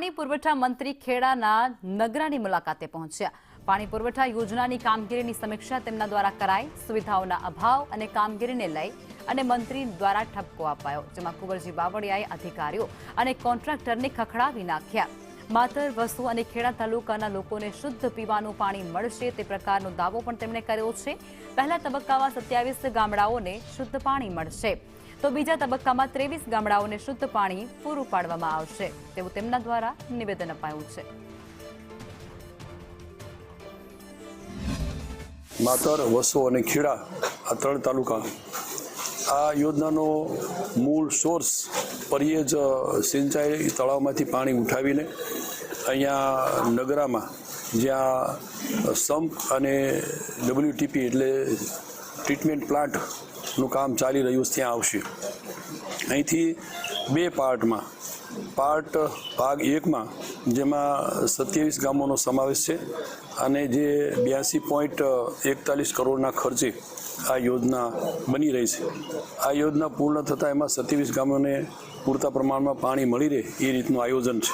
પાણી પુરવઠા મંત્રી ખેડાના નગરાની મુલાકાતે પહોંચ્યા। પાણી પુરવઠા યોજનાની કામગીરીની સમીક્ષા તેમના દ્વારા કરાઈ। સુવિધાઓના અભાવ અને કામગીરીને લઈ અને મંત્રી દ્વારા ઠપકો અપાયો, જેમાં કુંવરજી બાવળિયાએ અધિકારીઓ અને કોન્ટ્રાક્ટરને ખખડાવી નાખ્યા। માતર, વસુ અને ખેડા તાલુકાના લોકોને શુદ્ધ પીવાનું પાણી મળશે તે પ્રકારનો દાવો પણ તેમણે કર્યો છે। પહેલા તબક્કામાં 27 ગામડાઓને શુદ્ધ પાણી મળશે, તો બીજા તબક્કામાં 23 ગામડાઓને શુદ્ધ પાણી પૂરું પાડવામાં આવશે તેવું તેમના દ્વારા નિવેદન અપાયું છે। માતર, વસો અને ખેડા આ 3 તાલુકા આ યોજનાનો મૂળ સોર્સ પરિયેજ સિંચાઈ તળાવમાંથી પાણી ઉઠાવીને અહીંયા નગરામાં જ્યાં સંપ અને WTP એટલે ટ્રીટમેન્ટ પ્લાન્ટનું કામ ચાલી રહ્યું છે ત્યાં આવશે। અહીંથી 2 પાર્ટમાં ભાગ 1માં જેમાં 27 ગામોનો સમાવેશ છે અને જે 82.41 કરોડના ખર્ચે આ યોજના બની રહી છે। આ યોજના પૂર્ણ થતાં એમાં 27 ગામોને પૂરતા પ્રમાણમાં પાણી મળી રહે એ રીતનું આયોજન છે।